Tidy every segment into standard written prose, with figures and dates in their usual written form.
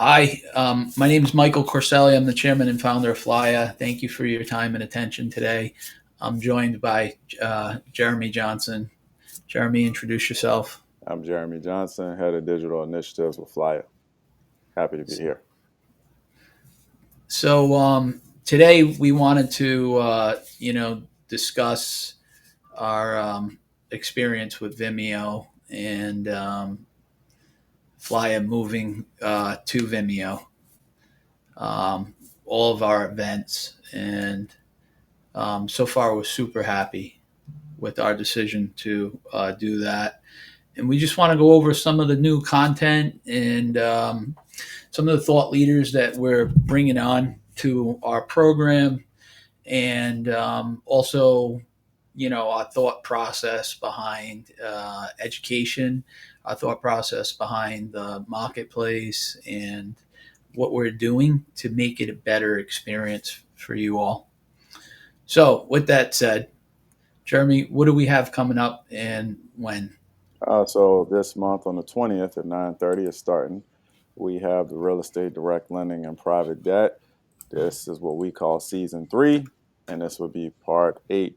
Hi, my name is Michael Corselli. I'm the chairman and founder of FLAIA. Thank you for your time and attention today. I'm joined by Jeremy Johnson. Jeremy, introduce yourself. I'm Jeremy Johnson, head of digital initiatives with FLAIA. Happy to be here. So today we wanted to, discuss our experience with Vimeo and FLAIA moving to Vimeo, all of our events, and so far we're super happy with our decision to do that. And we just want to go over some of the new content and some of the thought leaders that we're bringing on to our program, and also, our thought process behind education, our thought process behind the marketplace, and what we're doing to make it a better experience for you all. So, with that said, Jeremy, what do we have coming up and when? So this month on the 20th at 9:30 is starting. We have the real estate direct lending and private debt. This is what we call season three, and this would be part eight.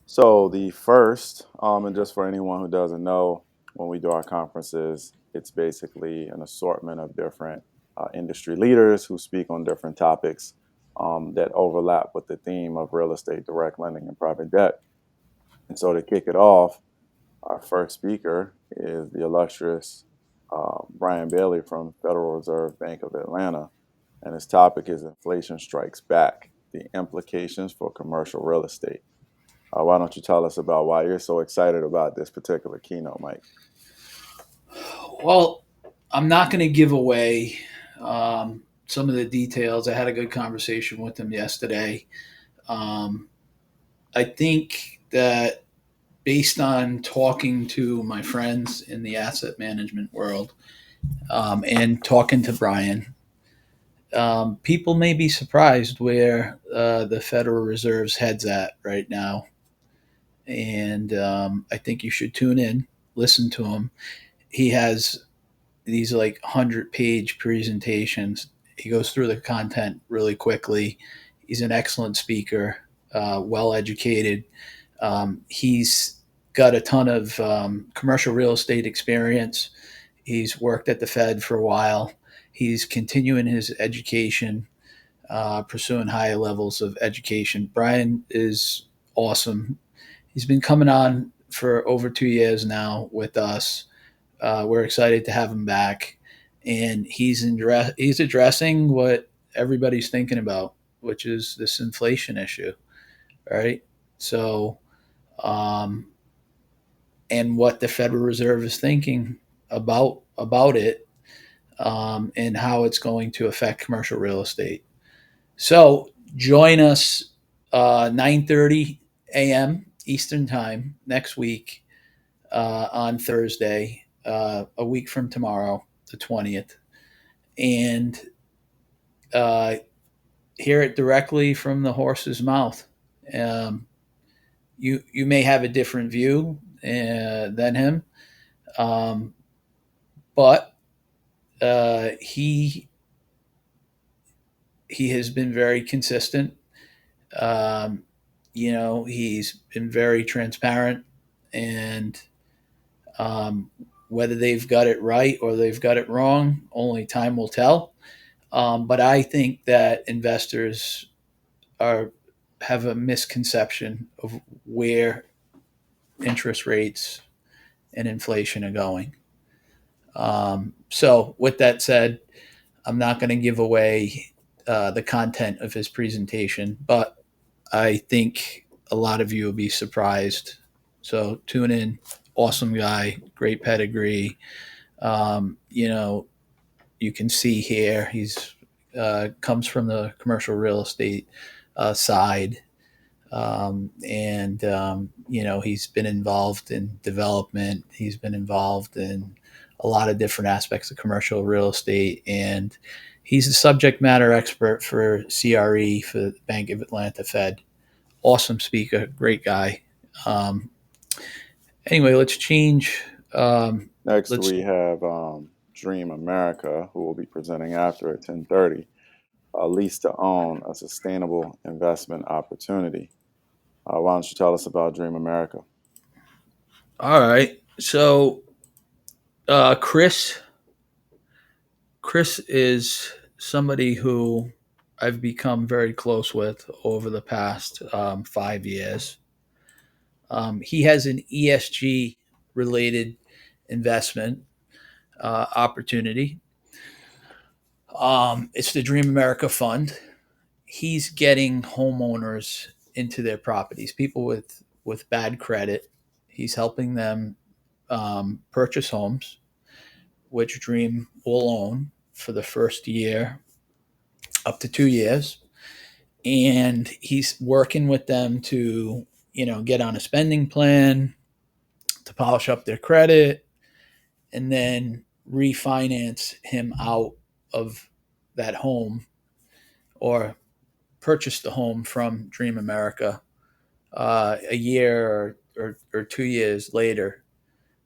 So the first, and just for anyone who doesn't know, when we do our conferences, it's basically an assortment of different industry leaders who speak on different topics that overlap with the theme of real estate direct lending and private debt. And so to kick it off, our first speaker is the illustrious Brian Bailey from Federal Reserve Bank of Atlanta. And his topic is Inflation Strikes Back, the implications for commercial real estate. Why don't you tell us about why you're so excited about this particular keynote, Mike? Well, I'm not going to give away some of the details. I had a good conversation with him yesterday. Um, I think that based on talking to my friends in the asset management world and talking to Brian, people may be surprised where the Federal Reserve's head's at right now. And I think you should tune in, listen to him. He has these like 100-page presentations. He goes through the content really quickly. He's an excellent speaker, well educated. He's got a ton of commercial real estate experience. He's worked at the Fed for a while. He's continuing his education, pursuing higher levels of education. Brian is awesome. He's been coming on for over 2 years now with us. We're excited to have him back, and he's addressing what everybody's thinking about, which is this inflation issue, right? So, um, and what the Federal Reserve is thinking about it, and how it's going to affect commercial real estate. So, join us 9:30 a.m. Eastern Time next week on Thursday, a week from tomorrow, the 20th, and uh, hear it directly from the horse's mouth. Um, you may have a different view than him, um, but he has been very consistent. Um, he's been very transparent, and um, whether they've got it right or they've got it wrong, only time will tell. But I think that investors are have a misconception of where interest rates and inflation are going. So, with that said, I'm not going to give away the content of his presentation, but I think a lot of you will be surprised. So, tune in. Awesome guy, great pedigree. You know, you can see here he's comes from the commercial real estate side, and he's been involved in development. He's been involved in a lot of different aspects of commercial real estate, and he's a subject matter expert for CRE for the Bank of Atlanta Fed. Awesome speaker, great guy. Um, anyway, let's change. Next, Let's we have Dream America, who will be presenting after at 10:30. Lease to own, a sustainable investment opportunity. Why don't you tell us about Dream America? All right. So Chris is somebody who I've become very close with over the past 5 years. He has an ESG related investment opportunity. It's the Dream America Fund. He's getting homeowners into their properties, people with bad credit. He's helping them purchase homes, which Dream will own for the first year up to 2 years, and he's working with them to get on a spending plan to polish up their credit and then refinance him out of that home or purchase the home from Dream America a year or 2 years later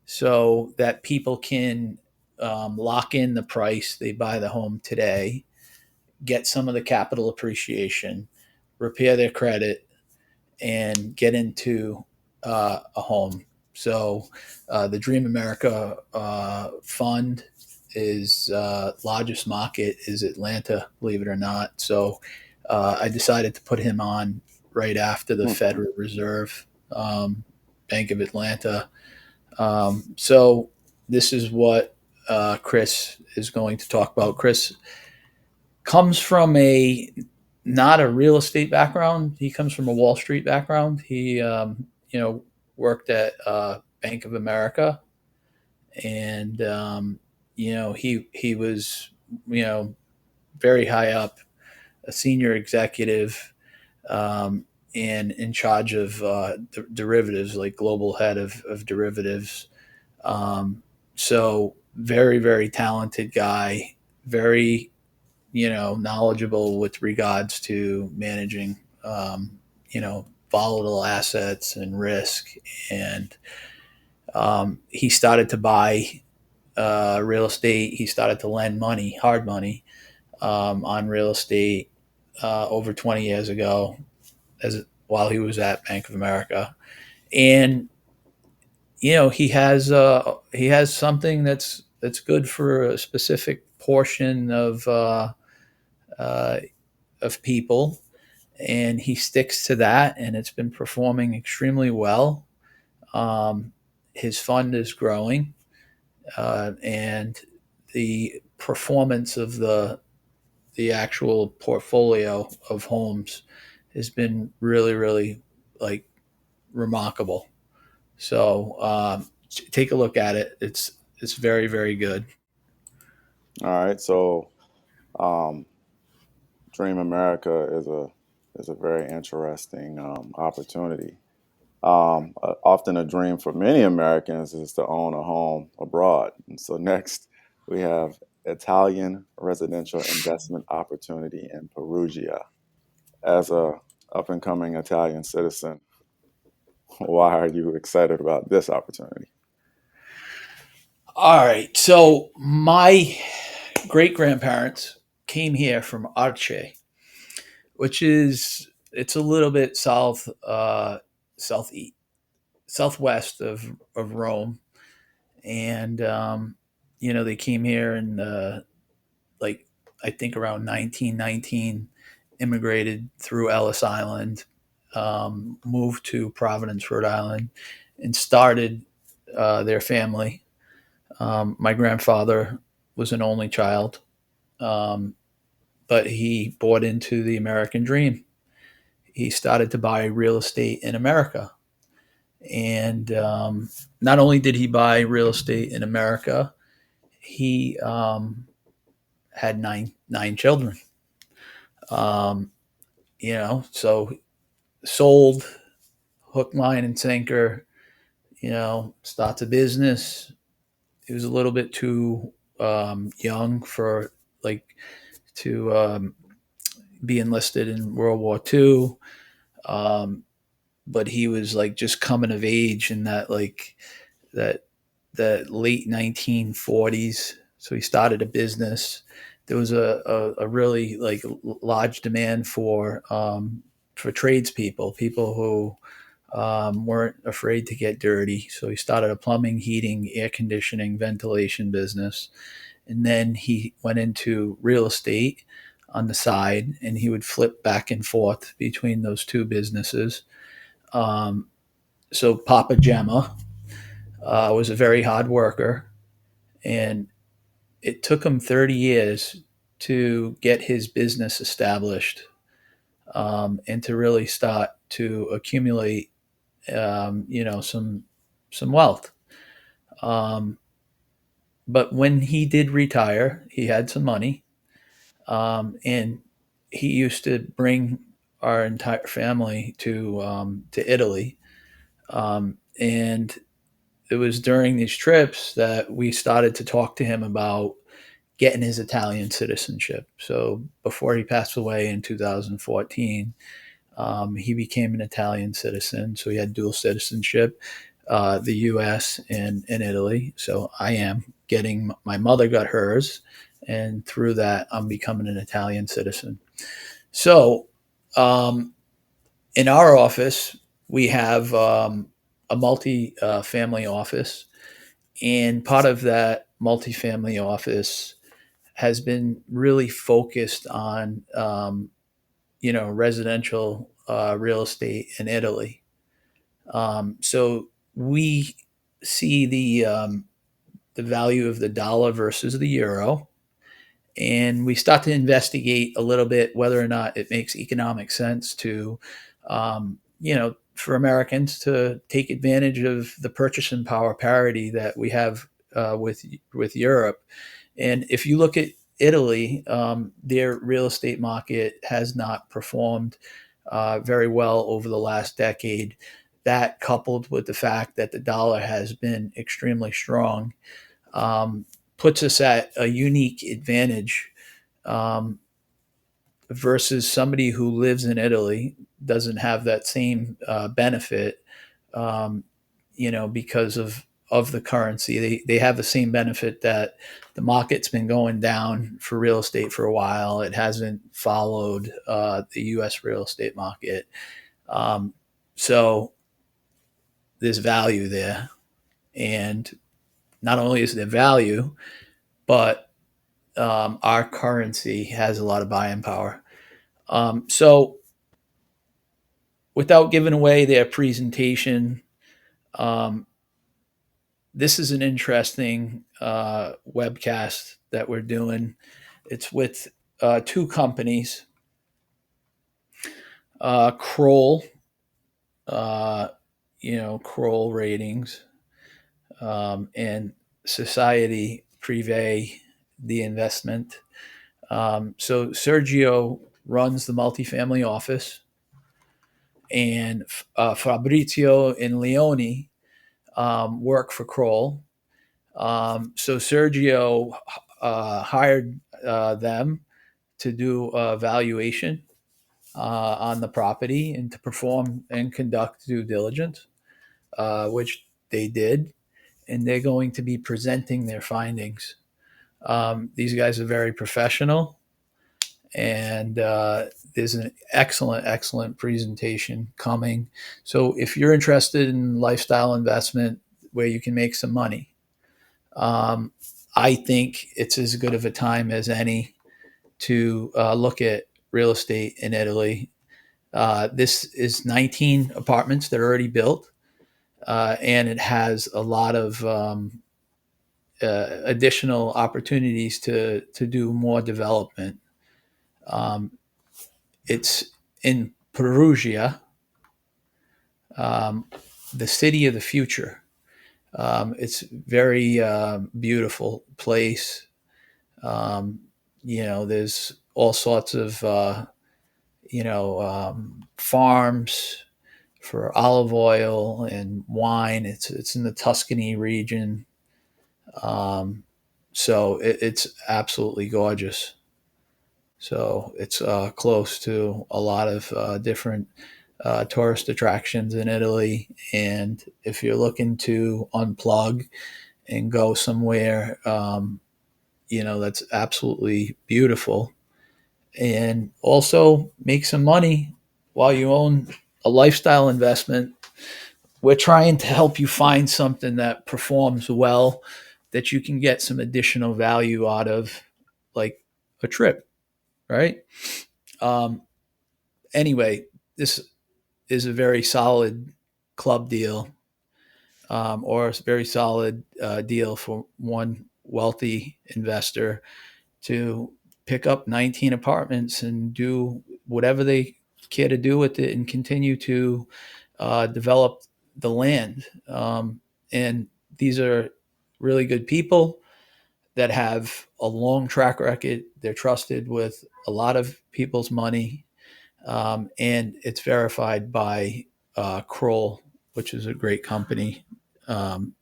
so that people can lock in the price they buy the home today, get some of the capital appreciation, repair their credit, and get into a home. So the Dream America fund is largest market is Atlanta, believe it or not. So I decided to put him on right after the Hmm. Federal Reserve Bank of Atlanta. So this is what Chris is going to talk about. Chris comes from a not a real estate background. He comes from a Wall Street background. He worked at Bank of America, and he was you know very high up, a senior executive, um, and in charge of derivatives, like global head of derivatives. So very very talented guy, very knowledgeable with regards to managing, volatile assets and risk. And he started to buy real estate. He started to lend money, hard money, on real estate over 20 years ago, as while he was at Bank of America. And he has something that's good for a specific portion uh, of people, and he sticks to that, and it's been performing extremely well. Um, his fund is growing, and the performance of the actual portfolio of homes has been really, really like remarkable. So take a look at it. It's very, very good. All right, so um, Dream America is a very interesting opportunity. Often a dream for many Americans is to own a home abroad. And so next we have Italian residential investment opportunity in Perugia. As a up and coming Italian citizen, why are you excited about this opportunity? All right. So my great grandparents came here from Arce, which is it's a little bit southeast southwest of Rome, and they came here in like I think around 1919, immigrated through Ellis Island, moved to Providence, Rhode Island, and started their family. My grandfather was an only child, um, but he bought into the American dream. He started to buy real estate in America. And not only did he buy real estate in America, he had nine children. Um, so sold hook, line, and sinker. Starts a business. He was a little bit too young for like to be enlisted in World War II. Um, but he was like just coming of age in that late 1940s. So he started a business. There was a really like large demand for tradespeople, people who weren't afraid to get dirty. So he started a plumbing, heating, air conditioning, ventilation business. And then he went into real estate on the side, and he would flip back and forth between those two businesses. Um, so Papa Gemma was a very hard worker, and it took him 30 years to get his business established, and to really start to accumulate, some wealth. Um, but when he did retire, he had some money, and he used to bring our entire family to Italy, and it was during these trips that we started to talk to him about getting his Italian citizenship. So before he passed away in 2014, he became an Italian citizen. So he had dual citizenship, the U.S. and Italy. So I am getting, my mother got hers, and through that, I'm becoming an Italian citizen. So um, in our office, we have a multi family office, and part of that multi-family office has been really focused on residential real estate in Italy. So we see the value of the dollar versus the euro, and we start to investigate a little bit whether or not it makes economic sense to, for Americans to take advantage of the purchasing power parity that we have with Europe. And if you look at Italy, their real estate market has not performed very well over the last decade. That, coupled with the fact that the dollar has been extremely strong, um, puts us at a unique advantage, um, versus somebody who lives in Italy, doesn't have that same benefit, um, because of the currency. They have the same benefit that the market's been going down for real estate for a while. It hasn't followed the U.S. real estate market. Um, so there's value there. And not only is there value, but our currency has a lot of buying power. So without giving away their presentation, um, this is an interesting webcast that we're doing. It's with two companies, Kroll, uh, Kroll Ratings, and Society Privé, the investment. So Sergio runs the multifamily office, and Fabrizio and Leone work for Kroll. So Sergio hired them to do a valuation on the property and to perform and conduct due diligence, which they did, and they're going to be presenting their findings. These guys are very professional, and there's an excellent, excellent presentation coming. So if you're interested in lifestyle investment where you can make some money, um, I think it's as good of a time as any to look at real estate in Italy. This is 19 apartments that are already built, and it has a lot of additional opportunities to do more development. Um, it's in Perugia, um, the city of the future. It's very beautiful place. Um, there's all sorts of farms for olive oil and wine. It's in the Tuscany region, so it's absolutely gorgeous. So it's close to a lot of different tourist attractions in Italy. And if you're looking to unplug and go somewhere, that's absolutely beautiful, and also make some money while you own a lifestyle investment. We're trying to help you find something that performs well, that you can get some additional value out of, like a trip, right? Um, anyway, this is a very solid club deal, or a very solid deal for one wealthy investor to pick up 19 apartments and do whatever they care to do with it and continue to develop the land. And these are really good people that have a long track record. They're trusted with a lot of people's money, and it's verified by Kroll, which is a great company, um,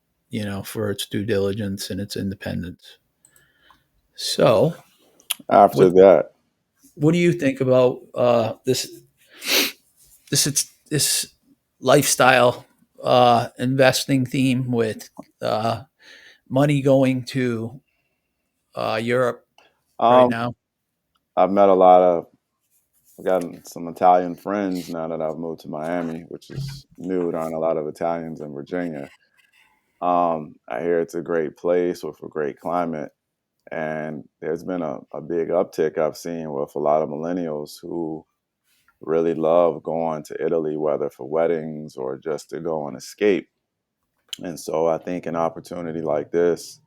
for its due diligence and its independence. So, After what that, what do you think about this lifestyle investing theme with uh, money going to Europe right um, now? I've met a lot of, I've gotten some Italian friends now that I've moved to Miami, which is new. There aren't a lot of Italians in Virginia. I hear it's a great place with a great climate. And there's been a big uptick I've seen with a lot of millennials who really love going to Italy, whether for weddings or just to go and escape. And so I think an opportunity like this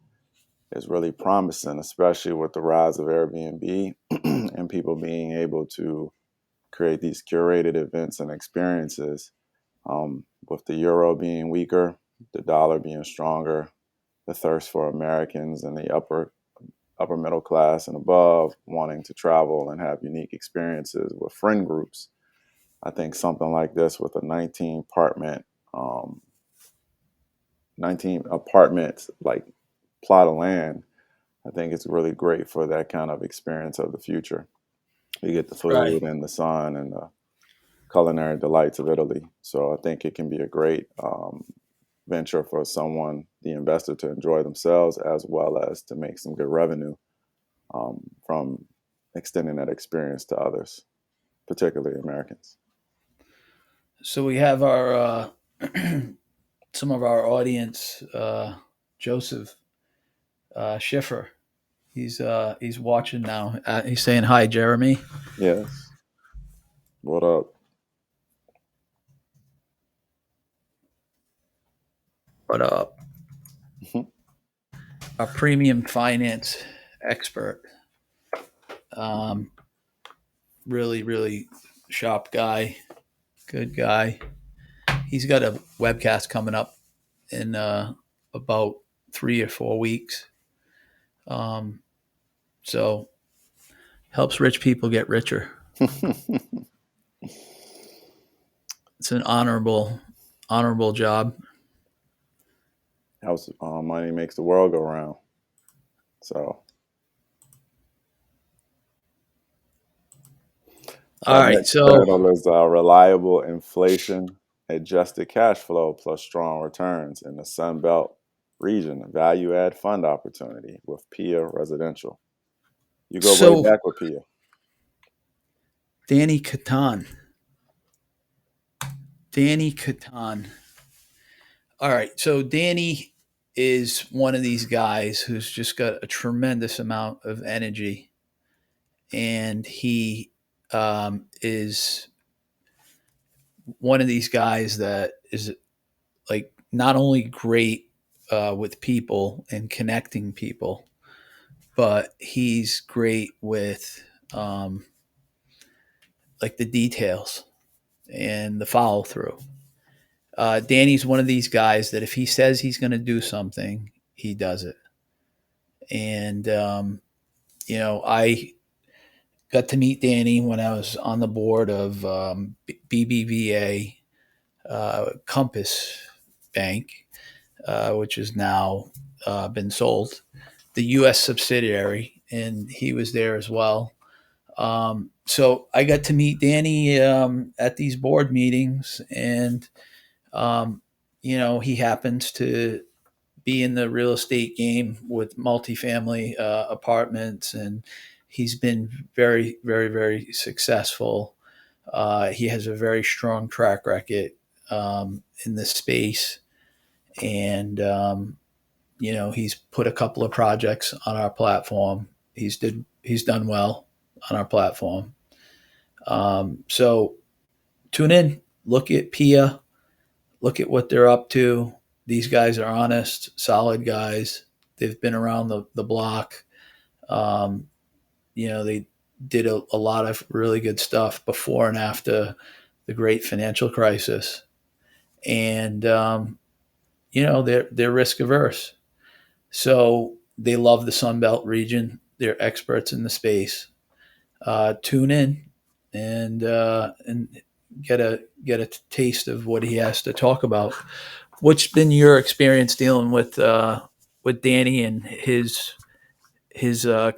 is really promising, especially with the rise of Airbnb and people being able to create these curated events and experiences. With the euro being weaker, the dollar being stronger, the thirst for Americans and the upper middle class and above wanting to travel and have unique experiences with friend groups. I think something like this with a um, 19 apartment like plot of land, I think it's really great for that kind of experience of the future. You get the Right. food and the sun and the culinary delights of Italy. So I think it can be a great venture for someone, the investor, to enjoy themselves as well as to make some good revenue from extending that experience to others, particularly Americans. So we have our some of our audience, Joseph Schiffer. He's watching now. He's saying hi, Jeremy. Yes. What up? What up? A premium finance expert. Um, really, really sharp guy. Good guy. He's got a webcast coming up in about 3 or 4 weeks. Um, so helps rich people get richer. It's an honorable job. House money makes the world go round. So All that right. next So title is reliable inflation adjusted cash flow plus strong returns in the Sun Belt region, value add fund opportunity with PIA Residential. You go way so back with PIA. Danny Catan. Danny Catan. All right. So Danny is one of these guys who's just got a tremendous amount of energy, and he is one of these guys that is like not only great with people and connecting people, but he's great with like the details and the follow through. Danny's one of these guys that if he says he's going to do something, he does it. And I got to meet Danny when I was on the board of BBVA Compass Bank, which has now been sold, the U.S. subsidiary, and he was there as well. So I got to meet Danny at these board meetings, and he happens to be in the real estate game with multifamily apartments, and he's been very, very, very successful. He has a very strong track record in this space, and he's put a couple of projects on our platform. He's done well on our platform. So tune in, look at Pia, look at what they're up to. These guys are honest, solid guys. They've been around the block. Um, they did a lot of really good stuff before and after the great financial crisis. And, they're risk averse. So they love the Sun Belt region. They're experts in the space. Tune in and get a taste of what he has to talk about. What's been your experience dealing with Danny and his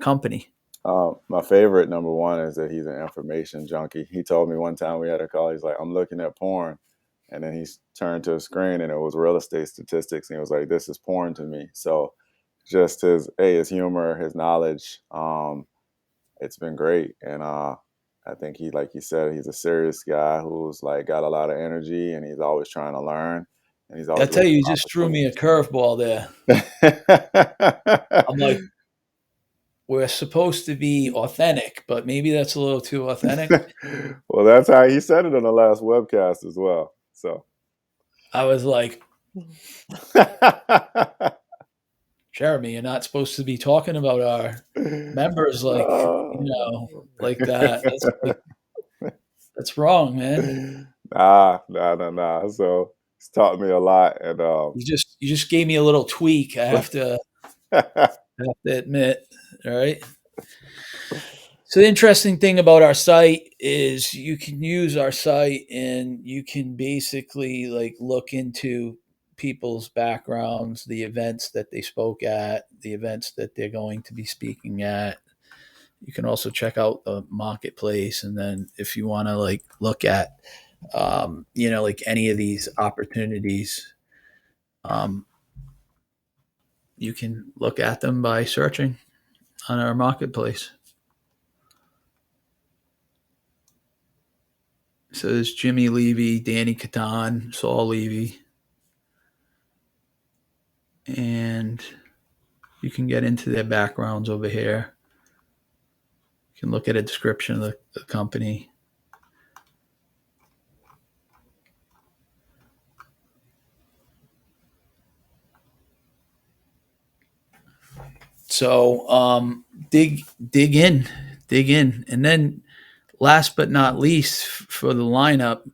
company? My favorite number one is that he's an information junkie. He told me one time we had a call. He's like, "I'm looking at porn," and then he turned to a screen and it was real estate statistics, and he was like, "This is porn to me." So, just his humor, his knowledge, it's been great. And I think he, like you said, he's a serious guy who's like got a lot of energy, and he's always trying to learn, and he's I always tell looking you, you just for threw me a curveball there. I'm like, we're supposed to be authentic, but maybe that's a little too authentic. Well, that's how he said it on the last webcast as well. So, I was like, Jeremy, you're not supposed to be talking about our members like that. That's wrong, man. nah. So it's taught me a lot, and You just gave me a little tweak. I have to admit. All right. So the interesting thing about our site is you can use our site and you can basically like look into people's backgrounds, the events that they spoke at, the events that they're going to be speaking at. You can also check out the marketplace, and then if you want to like look at, like any of these opportunities, um, you can look at them by searching on our marketplace. So there's Jimmy Levy, Danny Catan, Saul Levy, and you can get into their backgrounds over here. You can look at a description of the company. So dig in, and then last but not least for the lineup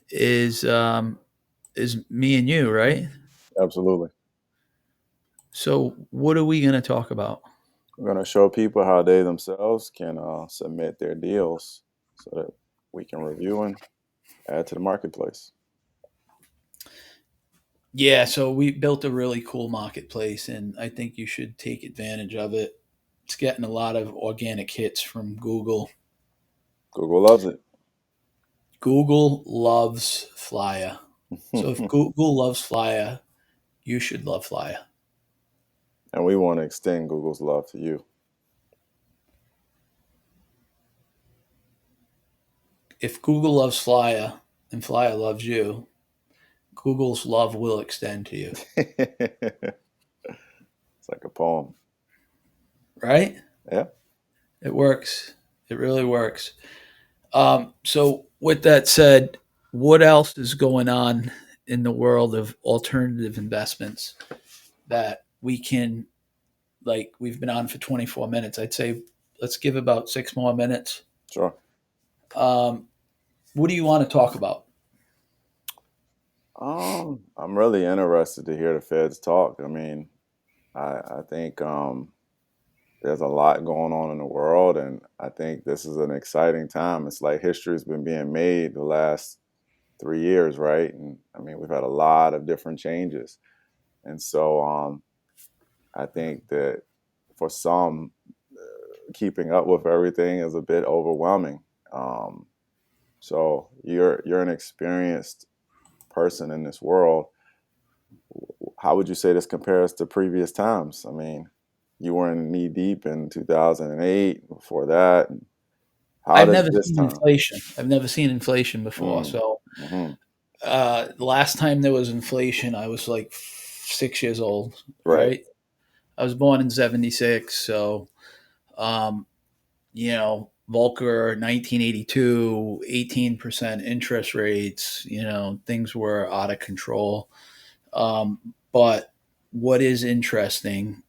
is me and you, right? absolutely. So what are we going to talk about? We're going to show people how they themselves can submit their deals so that we can review and add to the marketplace. Yeah, so we built a really cool marketplace, and I think you should take advantage of it. It's getting a lot of organic hits from Google. Google loves it. Google loves FLAIA. So if Google loves FLAIA, you should love FLAIA. And we want to extend Google's love to you. If Google loves FLAIA and FLAIA loves you, Google's love will extend to you. It's like a poem. Right? Yeah. It works. It really works. So, with that said, what else is going on in the world of alternative investments that we can, like, we've been on for 24 minutes? I'd say let's give about 6 more minutes. Sure. Um, what do you want to talk about? I'm really interested to hear the feds talk. I mean, I think there's a lot going on in the world, and I think this is an exciting time. It's like history's been being made the last 3 years, right? And I mean, we've had a lot of different changes, and so I think that for some, keeping up with everything is a bit overwhelming. Um, so you're an experienced person in this world. how would you say this compares to previous times? I mean, you were in knee deep in 2008. Before that, how I've does never this seen time? inflation. I've never seen inflation before. Mm, So hmm. the last time there was inflation, I was like 6 years old. Right. Right. I was born in '76. So um, Volcker 1982, 18% interest rates. Things were out of control. But what is interesting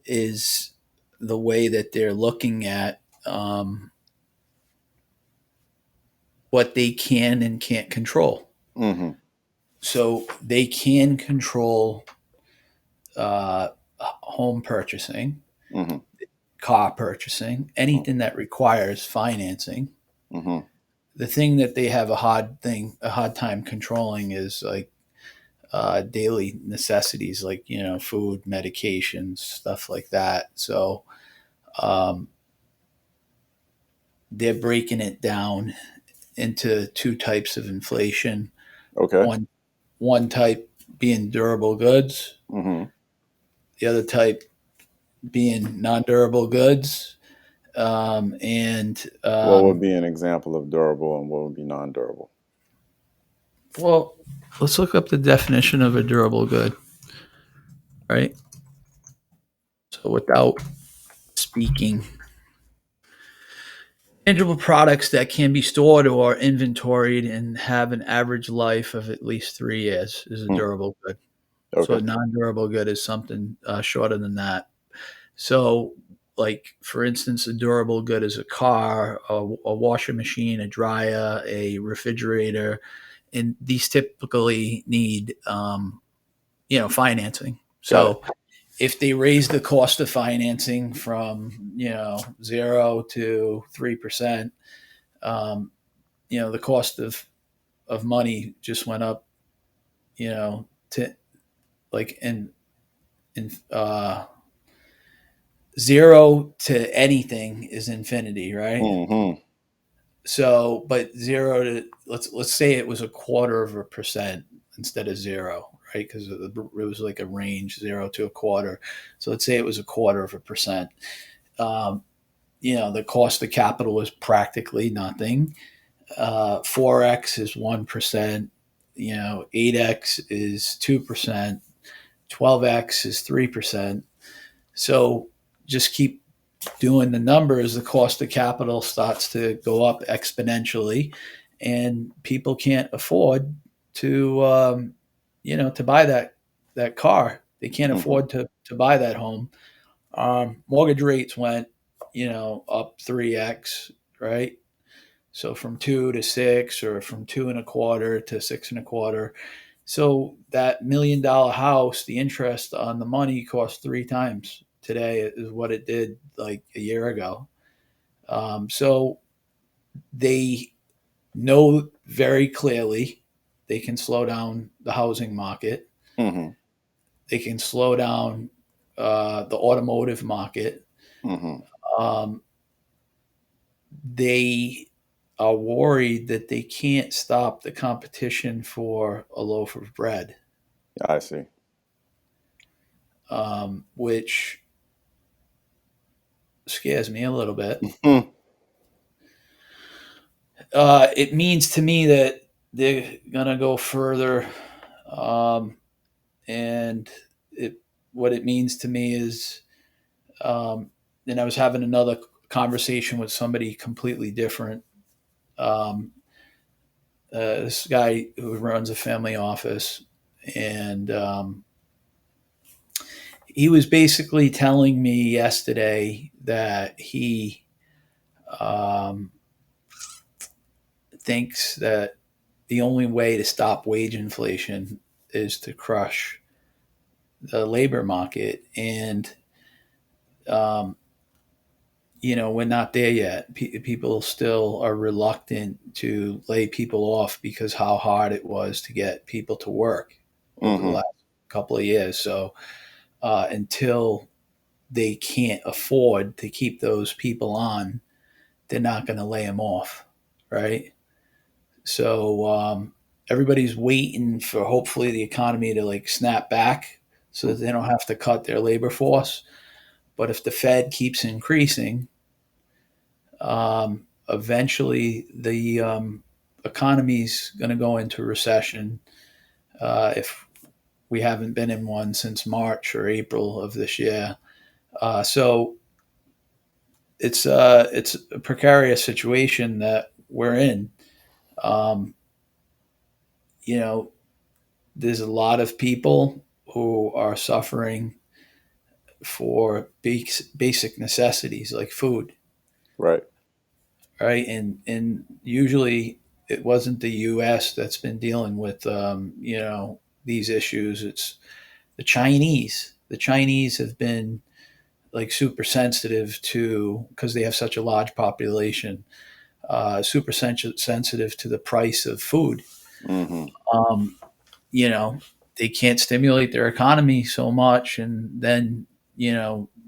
is the way that they're looking at what they can and can't control. Hmm. So they can control uh, home purchasing, Hmm. car purchasing, anything that requires financing. Hmm. The thing that they have a hard time controlling is like daily necessities, like food, medications, stuff like that. So um, they're breaking it down into two types of inflation. Okay. One one type being durable goods, Hmm. the other type being non-durable goods. And What would be an example of durable and what would be non-durable? well, let's look up the definition of a durable good, right? So without speaking, tangible products that can be stored or inventoried and have an average life of at least 3 years is a Hmm. durable good. So Okay. a non-durable good is something shorter than that. So, like for instance, a durable good is a car, a washing machine, a dryer, a refrigerator, and these typically need financing. Got it. So if they raise the cost of financing from 0 to 3%, um, the cost of money just went up. To like in 0 to anything is infinity, right? Hmm. So, but 0 to let's say it was a quarter of a percent instead of zero, right? Because it was like a range 0 to a quarter. So let's say it was a quarter of a percent. Um, the cost of capital is practically nothing. 4x is 1%. 8x is 2%. 12x is 3%. So just keep doing the numbers, the cost of capital starts to go up exponentially, and people can't afford to, to buy that car. They can't Hmm. afford to buy that home. Mortgage rates went, up 3x, right? So from 2 to 6, or from 2.25 to 6.25. So that $1 million house, the interest on the money costs 3 times today is what it did like a year ago. So they know very clearly they can slow down the housing market. Hmm. They can slow down the automotive market. Hmm. Um, they are worried that they can't stop the competition for a loaf of bread, I see. which scares me a little bit. Hmm. It means to me that they're gonna go further, um, and it what it means to me is, um, and I was having another conversation with somebody completely different. Um, this guy who runs a family office, and he was basically telling me yesterday that he um, thinks that the only way to stop wage inflation is to crush the labor market. And, um, we're not there yet. People still are reluctant to lay people off because how hard it was to get people to work over the Hmm. last couple of years. So until they can't afford to keep those people on, they're not going to lay them off, right? So everybody's waiting for hopefully the economy to like snap back so that they don't have to cut their labor force. But if the Fed keeps increasing, eventually the economy's going to go into recession. If we haven't been in one since March or April of this year, so it's a precarious situation that we're in. Um, you know, there's a lot of people who are suffering for basic necessities like food, Right. right? And usually it wasn't the U.S. that's been dealing with these issues. It's the Chinese. The Chinese have been like super sensitive to because they have such a large population. Super sensitive to the price of food. Mm-hmm. Um, you know, they can't stimulate their economy so much, and then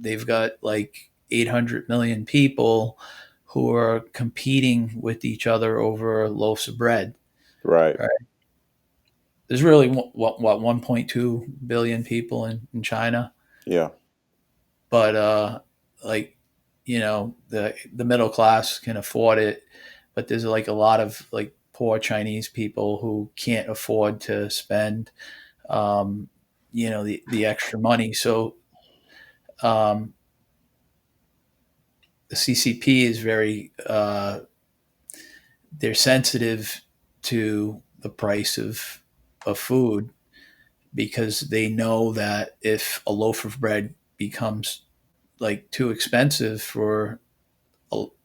they've got like 800 million people who are competing with each other over loaves of bread. Right. Right? There's really what 1.2 billion people in China, Yeah. but like the middle class can afford it, but there's like a lot of like poor Chinese people who can't afford to spend um, the extra money. So um, the CCP is very they're sensitive to the price of food because they know that if a loaf of bread becomes like too expensive for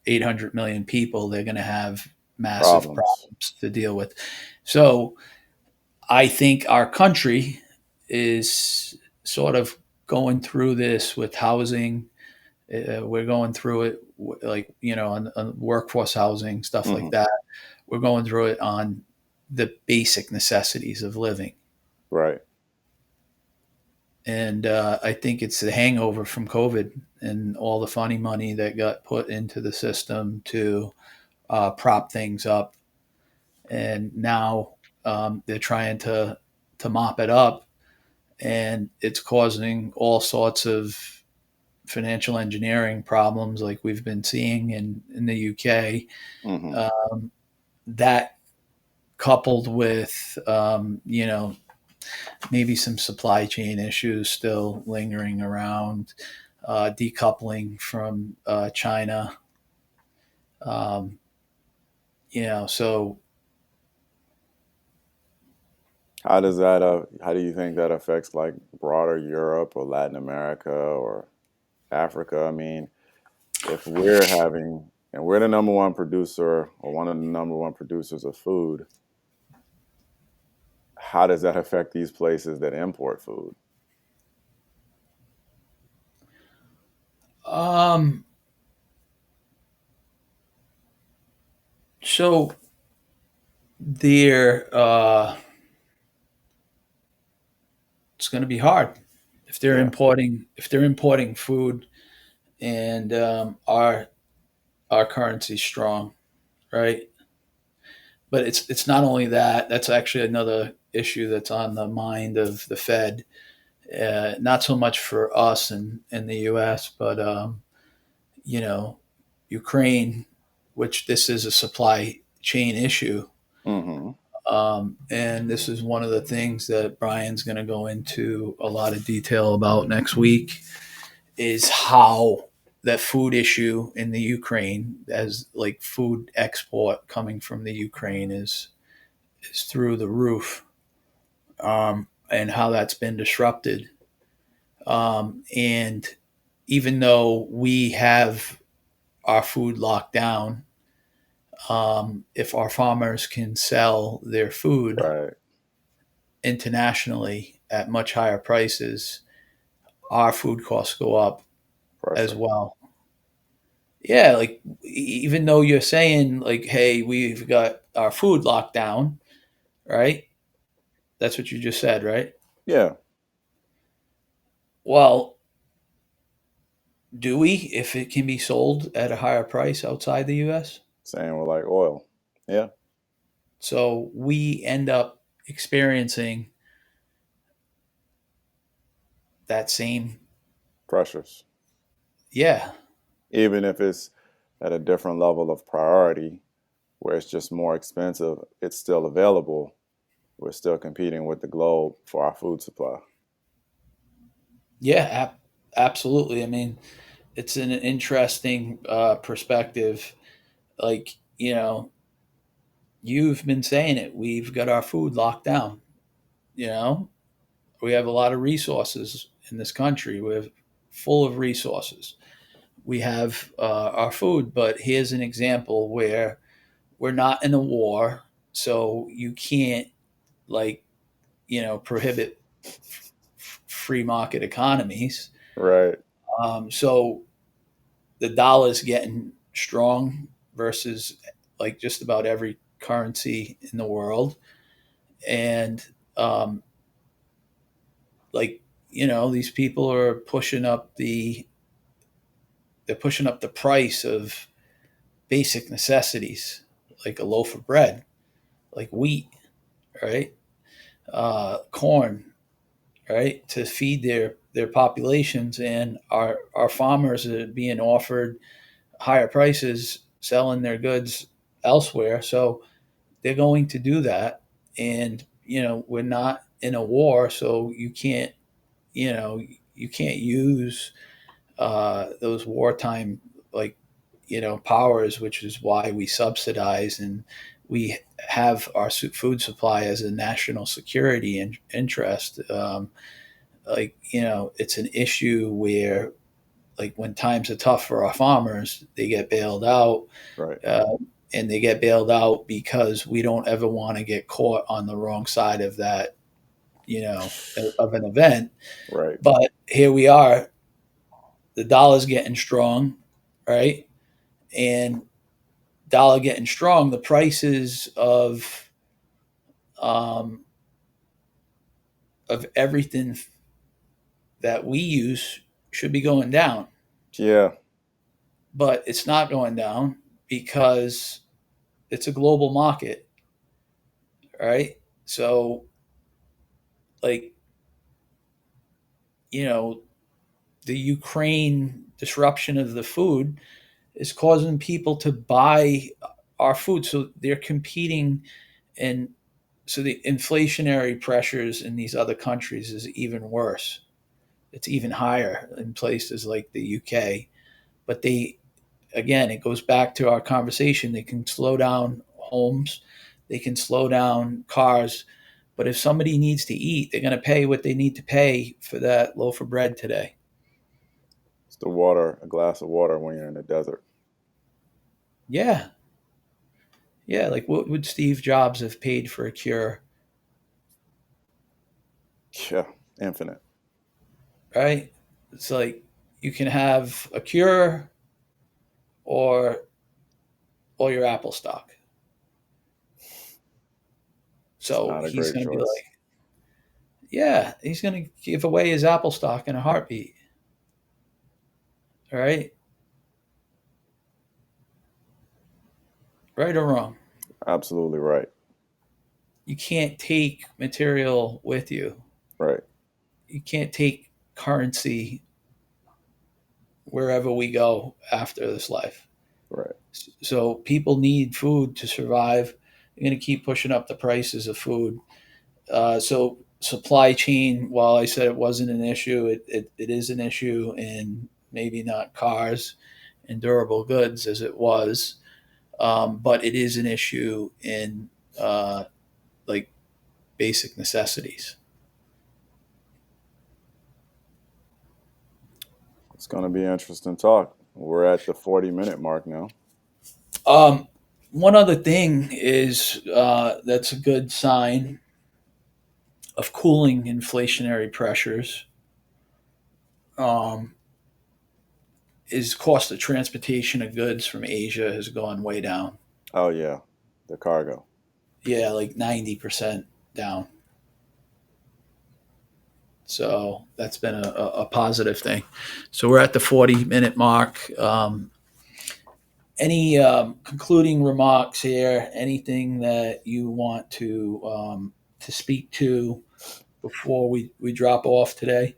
800 million people, they're going to have massive Problems. problems to deal with. So I think our country is sort of going through this with housing. We're going through it like on workforce housing stuff like Mm-hmm. that. We're going through it on the basic necessities of living, Right. and I think it's the hangover from COVID and all the funny money that got put into the system to prop things up, and now they're trying to mop it up, and it's causing all sorts of financial engineering problems like we've been seeing in the UK. Mm-hmm. Um, that coupled with maybe some supply chain issues still lingering around, decoupling from China. Um, so How do you think that affects like broader Europe or Latin America or Africa? I mean, if we're having and we're the number one producer or one of the number one producers of food, how does that affect these places that import food? um, so they're it's going to be hard Yeah. if they're importing food and our currency's strong, right? But it's not only that. That's actually another issue that's on the mind of the Fed. Not so much for us in the U.S., but you know, Ukraine, which this is a supply chain issue. Mm-hmm. And this is one of the things that Brian's going to go into a lot of detail about next week is how that food issue in the Ukraine, as like food export coming from the Ukraine, is through the roof, and how that's been disrupted. And even though we have our food locked down, if our farmers can sell their food Right. internationally at much higher prices, our food costs go up as Pressure. well. Yeah, like even though you're saying like, hey, we've got our food locked down, right? That's what you just said, right? Yeah. Well, do we if it can be sold at a higher price outside the US? Same with like oil. Yeah. So we end up experiencing that same, Pressures, yeah, even if it's at a different level of priority, where it's just more expensive, it's still available. We're still competing with the globe for our food supply. yeah, absolutely. I mean, it's an interesting perspective. Like, you've been saying it. We've got our food locked down. You know, we have a lot of resources in this country. We're full of resources. We have our food, but here's an example where we're not in a war, so you can't, like, prohibit free market economies. Right, So the dollar's getting strong versus like just about every currency in the world, and um, like these people are pushing up the price of basic necessities, like a loaf of bread, like wheat, right? Corn, right, to feed their populations, and our farmers are being offered higher prices selling their goods elsewhere. So they're going to do that, and we're not in a war, so you know you can't use those wartime, like, powers, which is why we subsidize and we have our food supply as a national security interest. Like, it's an issue where, like, when times are tough for our farmers, they get bailed out, right, uh, and they get bailed out because we don't ever want to get caught on the wrong side of that, of an event. right. But here we are, the dollar's getting strong, right? And dollar getting strong, the prices um, of everything that we use should be going down, Yeah, but it's not going down because it's a global market, right? So, like, you know, the Ukraine disruption of the food is causing people to buy our food. So they're competing, and so the inflationary pressures in these other countries is even worse. It's even higher in places like the UK. But again, it goes back to our conversation. They can slow down homes, they can slow down cars. But if somebody needs to eat, they're going to pay what they need to pay for that loaf of bread today. it's the water, a glass of water when you're in the desert. Yeah. Yeah. Like, what would Steve Jobs have paid for a cure, Yeah, infinite. right? It's like you can have a cure or your Apple stock. It's So not a he's great going to be choice. like, yeah, he's going to give away his Apple stock in a heartbeat. All right. Right or wrong. Absolutely right. You can't take material with you. Right, You can't take currency wherever we go after this life. right. So people need food to survive. You're going to keep pushing up the prices of food. So supply chain, while I said it wasn't an issue, it is an issue, and maybe not cars and durable goods as it was, but it is an issue in like basic necessities. It's going to be an interesting talk. We're at the 40-minute mark now. Um, One other thing is that's a good sign of cooling inflationary pressures, um, is cost of transportation of goods from Asia has gone way down. Oh, yeah, the cargo. Yeah, like 90% down. So that's been a positive thing. So we're at the 40-minute mark. Any concluding remarks here? Anything that you want to speak to before we drop off today?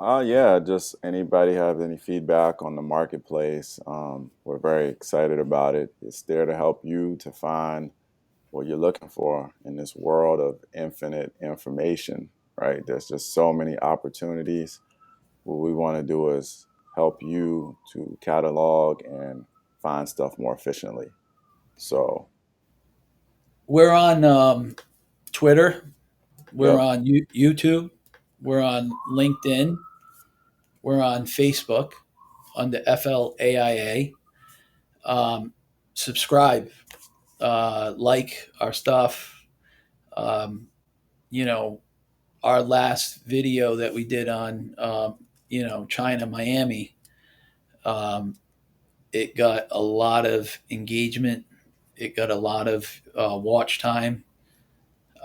Yeah, just anybody have any feedback on the marketplace? We're very excited about it. It's there to help you to find what you're looking for in this world of infinite information, right? There's just so many opportunities. What we want to do is help you to catalog and find stuff more efficiently. So, We're on Twitter. We're yep. on YouTube. We're on LinkedIn. We're on Facebook under FLAIA. Um, Subscribe, like our stuff. Um, you know, our last video that we did on, China, Miami, um, it got a lot of engagement. It got a lot of watch time.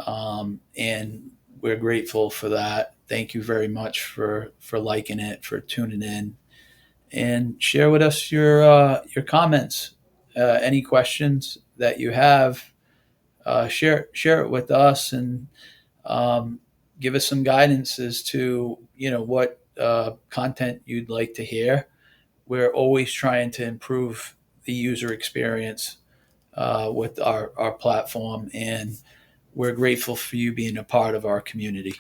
And we're grateful for that. Thank you very much for liking it, for tuning in, and share with us your comments. Any questions that you have, share it with us, and um, give us some guidance as to what content you'd like to hear. We're always trying to improve the user experience with our platform, and we're grateful for you being a part of our community.